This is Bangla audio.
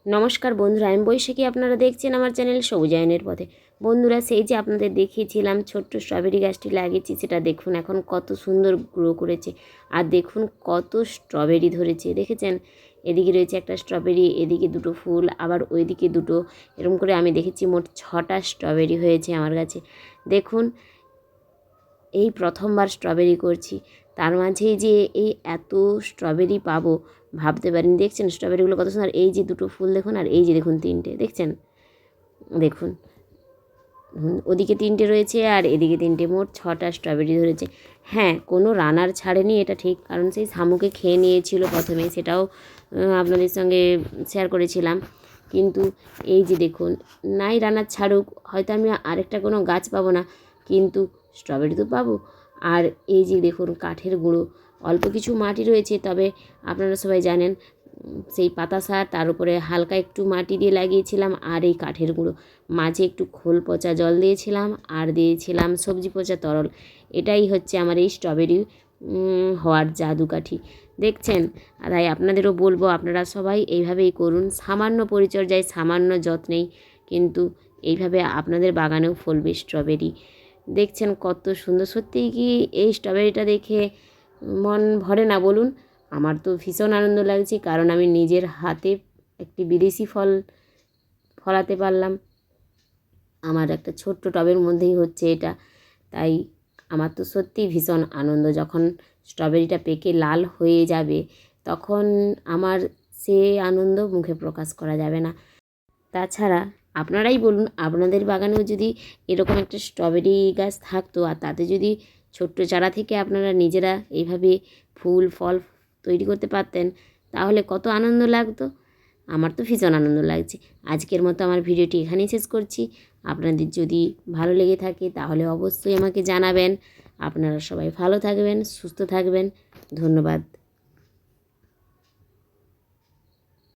নমস্কার বন্ধুরা, আমি বৈশাখী। আপনারা দেখছেন আমার চ্যানেল সবুজায়নের পথে। বন্ধুরা, সেই যে আপনাদের দেখিয়েছিলাম ছোট্ট স্ট্রবেরি গাছটি লাগিয়েছি, সেটা দেখুন এখন কত সুন্দর গ্রো করেছে। আর দেখুন কত স্ট্রবেরি ধরেছে, দেখেছেন? এদিকে রয়েছে একটা স্ট্রবেরি, এদিকে দুটো ফুল, আবার ওইদিকে দুটো, এরকম করে আমি দেখেছি মোট 6টা স্ট্রবেরি হয়েছে আমার গাছে। দেখুন, এই প্রথমবার স্ট্রবেরি করছি, তার মাঝেই যে এই এত স্ট্রবেরি পাবো ভাবতে পারিনি। দেখছেন স্ট্রবেরিগুলো কত সুন্দর? এই যে দুটো ফুল দেখুন, আর এই যে দেখুন তিনটে, দেখছেন? দেখুন, ওদিকে তিনটে রয়েছে আর এদিকে তিনটে, মোট 6টা স্ট্রবেরি ধরেছে। হ্যাঁ, কোনো রানার ছাড়েনি, এটা ঠিক, কারণ সেই শামুকে খেয়ে নিয়েছিল প্রথমে, সেটাও আপনাদের সঙ্গে শেয়ার করেছিলাম। কিন্তু এই যে দেখুন, নাই রানার ছাড়ুক, হয়তো আমি আরেকটা কোনো গাছ পাবো না, কিন্তু স্ট্রবেরি তো পাবো। আর এই যে দেখুন কাঠের গুঁড়ো, অল্প কিছু মাটি রয়েছে, তবে আপনারা সবাই জানেন সেই পাতা সার, তার উপরে হালকা একটু মাটি দিয়ে লাগিয়েছিলাম, আর এই কাঠের গুঁড়ো, মাঝে একটু খোল পচা জল দিয়েছিলাম, আর দিয়েছিলাম সবজি পচা তরল। এটাই হচ্ছে আমার এই স্ট্রবেরি হওয়ার জাদুকাঠি, দেখছেন? তাই আপনাদেরও বলবো, আপনারা সবাই এইভাবেই করুন, সামান্য পরিচর্যায়, সামান্য যত্নেই কিন্তু এইভাবে আপনাদের বাগানেও ফলবে স্ট্রবেরি। দেখছেন কত সুন্দর! সত্যিই কি এই স্ট্রবেরিটা দেখে মন ভরে না বলুন? আমার তো ভীষণ আনন্দ লাগছে, কারণ আমি নিজের হাতে একটি বিদেশি ফল ফলাতে পারলাম। আমার একটা ছোট্ট টবের মধ্যেই হচ্ছে এটা, তাই আমার তো সত্যিই ভীষণ আনন্দ। যখন স্ট্রবেরিটা পেকে লাল হয়ে যাবে, তখন আমার সে আনন্দ মুখে প্রকাশ করা যাবে না। তাছাড়া আপনারাই বলুন, আপনাদের বাগানেও যদি এরকম একটা স্ট্রবেরি গাছ থাকতো, আর তাতে যদি ছোট্ট চারা থেকে আপনারা নিজেরা এইভাবে ফুল ফল তৈরি করতে পারতেন, তাহলে কত আনন্দ লাগতো। আমার তো ভীষণ আনন্দ লাগছে। আজকের মতো আমার ভিডিওটি এখানেই শেষ করছি। আপনাদের যদি ভালো লেগে থাকে তাহলে অবশ্যই আমাকে জানাবেন। আপনারা সবাই ভালো থাকবেন, সুস্থ থাকবেন। ধন্যবাদ।